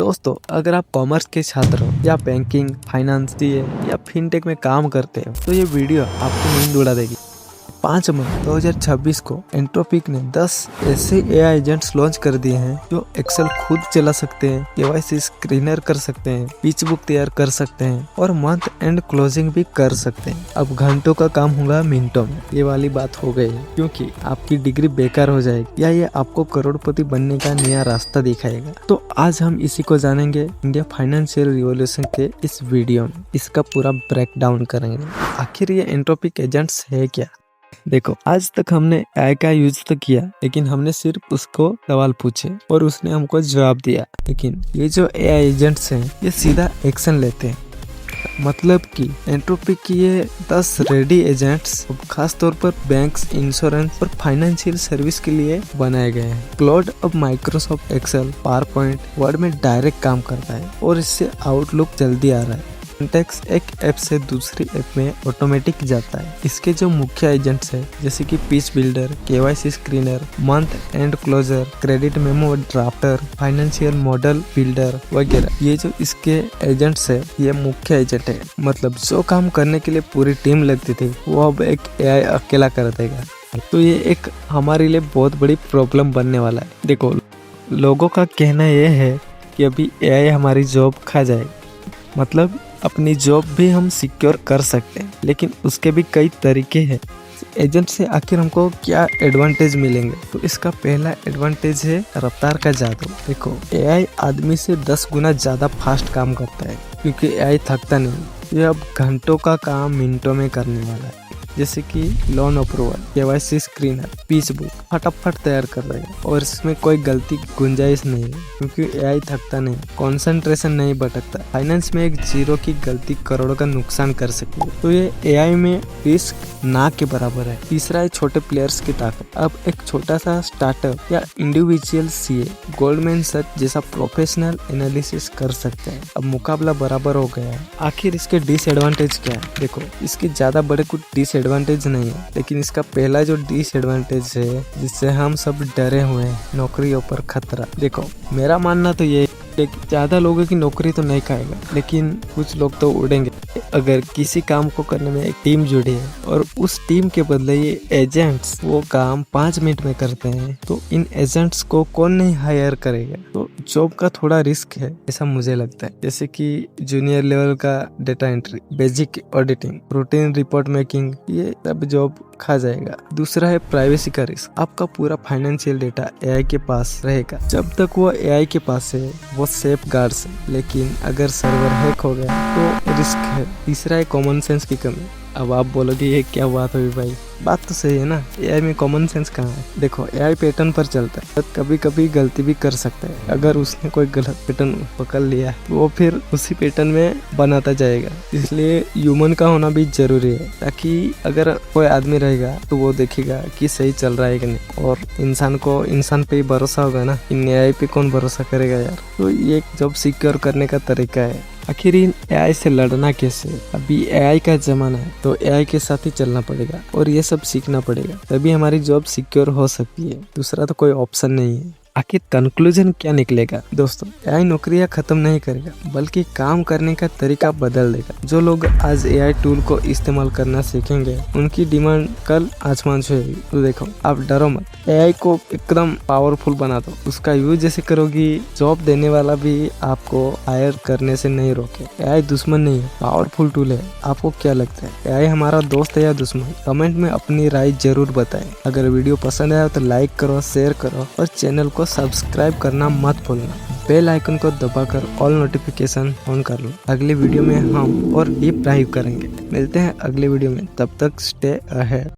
दोस्तों, अगर आप कॉमर्स के छात्र हो या बैंकिंग, फाइनेंस, सीए या फिनटेक में काम करते हो तो ये वीडियो आपको नींद उड़ा देगी। 5 मई 2026 को एंट्रोपिक ने 10 ऐसे एआई एजेंट्स लॉन्च कर दिए हैं जो एक्सेल खुद चला सकते हैं, केवाईसी स्क्रीनर कर सकते हैं, पिच बुक तैयार कर सकते हैं और मंथ एंड क्लोजिंग भी कर सकते हैं। अब घंटों का काम होगा मिनटों में। ये वाली बात हो गई है क्योंकि आपकी डिग्री बेकार हो जाएगी या ये आपको करोड़पति बनने का नया रास्ता दिखाएगा। तो आज हम इसी को जानेंगे इंडिया फाइनेंशियल रिवॉल्यूशन के इस वीडियो में। इसका पूरा ब्रेक डाउन करेंगे। आखिर ये एंट्रोपिक एजेंट्स है क्या? देखो, आज तक हमने एआई का यूज तो किया, लेकिन हमने सिर्फ उसको सवाल पूछे और उसने हमको जवाब दिया। लेकिन ये जो एआई एजेंट्स हैं ये सीधा एक्शन लेते हैं। मतलब कि एंट्रोपिक की ये 10 रेडी एजेंट्स खास तौर पर बैंक्स, इंश्योरेंस और फाइनेंशियल सर्विस के लिए बनाए गए हैं। क्लाउड अब माइक्रोसॉफ्ट एक्सेल, पावरपॉइंट, वर्ड में डायरेक्ट काम करता है और इससे आउटलुक जल्दी आ रहा है। कॉन्टेक्स्ट एक ऐप से दूसरी ऐप में ऑटोमेटिक जाता है। इसके जो मुख्य एजेंट्स है जैसे कि pitch builder, KYC screener, month end closure, credit memo drafter, financial model builder वगैरह, ये जो इसके एजेंट्स है ये मुख्य एजेंट है। मतलब जो काम करने के लिए पूरी टीम लगती थी वो अब एक एआई अकेला कर देगा। तो ये एक हमारे लिए बहुत बड़ी प्रॉब्लम बनने वाला है। देखो, लोगों का कहना यह है कि अभी एआई हमारी जॉब खा जाएगा। मतलब अपनी जॉब भी हम सिक्योर कर सकते हैं, लेकिन उसके भी कई तरीके हैं। एजेंट से आखिर हमको क्या एडवांटेज मिलेंगे? तो इसका पहला एडवांटेज है रफ्तार का जादू। देखो, एआई आदमी से 10 गुना ज्यादा फास्ट काम करता है क्योंकि एआई थकता नहीं। ये अब घंटों का काम मिनटों में करने वाला है। जैसे कि loan approval, KYC screener, pitch book फटाफट तैयार कर देगा और इसमें कोई गलती की गुंजाइश नहीं है क्योंकि एआई थकता नहीं, कंसंट्रेशन नहीं भटकता। फाइनेंस में एक जीरो की गलती करोड़ों का नुकसान कर सकती है। तो ये एआई में रिस्क ना के बराबर है। तीसरा है छोटे प्लेयर्स की ताकत। अब एक छोटा सा स्टार्टअप या इंडिविजुअल सीए गोल्डमैन सच जैसा प्रोफेशनल एनालिसिस कर सकते हैं। अब मुकाबला बराबर हो गया है। आखिर इसके डिसएडवांटेज क्या है? देखो, इसके ज्यादा बड़े कुछ डिसएडवांटेज नहीं है, लेकिन इसका पहला जो डिसएडवांटेज है जिससे हम सब डरे हुए हैं, नौकरियों पर खतरा। देखो, मेरा मानना तो ये ज्यादा लोगों की नौकरी तो नहीं खाएगा, लेकिन कुछ लोग तो उड़ेंगे। अगर किसी काम को करने में एक टीम जुड़ी है और उस टीम के बदले ये एजेंट्स वो काम 5 मिनट में करते हैं, तो इन एजेंट्स को कौन नहीं हायर करेगा? तो जॉब का थोड़ा रिस्क है ऐसा मुझे लगता है। जैसे कि जूनियर लेवल का data entry, basic auditing, routine report making, ये सब जॉब खा जाएगा। दूसरा है प्राइवेसी का रिस्क। आपका पूरा फाइनेंशियल डेटा एआई के पास रहेगा। जब तक वो एआई के पास है वो सेफ गार्ड्स है, लेकिन अगर सर्वर हैक हो गया तो रिस्क है। तीसरा है कॉमन सेंस की कमी। अब आप बोलोगे ये क्या बात हुई भाई? बात तो सही है ना, एआई में कॉमन सेंस कहाँ है? देखो, एआई पैटर्न पर चलता है, कभी कभी गलती भी कर सकता है। अगर उसने कोई गलत पैटर्न पकड़ लिया वो फिर उसी पैटर्न में बनाता जाएगा। इसलिए ह्यूमन का होना भी जरूरी है, ताकि अगर कोई आदमी रहेगा तो वो देखेगा कि सही चल रहा है कि नहीं। और इंसान को इंसान पे ही भरोसा होगा ना, इन एआई पे कौन भरोसा करेगा यार? तो ये जॉब सिक्योर करने का तरीका है। आखिर इन एआई से लड़ना कैसे? अभी एआई का जमाना है तो एआई के साथ ही चलना पड़ेगा और ये सब सीखना पड़ेगा, तभी हमारी जॉब सिक्योर हो सकती है। दूसरा तो कोई ऑप्शन नहीं है। आखिर कंक्लूजन क्या निकलेगा? दोस्तों, एआई नौकरियां खत्म नहीं करेगा, बल्कि काम करने का तरीका बदल देगा। जो लोग आज एआई टूल को इस्तेमाल करना सीखेंगे उनकी डिमांड कल आसमान छूएगी। तो देखो, आप डरो मत, एआई को एकदम पावरफुल बना दो। उसका यूज जैसे करोगी, जॉब देने वाला भी आपको हायर करने से नहीं रोके। एआई दुश्मन नहीं है, पावरफुल टूल है। आपको क्या लगता है, एआई हमारा दोस्त है या दुश्मन? कमेंट में अपनी राय जरूर बताएं। अगर वीडियो पसंद आया तो लाइक करो, शेयर करो और चैनल को सब्सक्राइब करना मत भूलना। बेल आइकन को दबाकर ऑल नोटिफिकेशन ऑन कर लो। अगले वीडियो में हम और डीप डाइव करेंगे। मिलते हैं अगले वीडियो में, तब तक स्टे अहेड।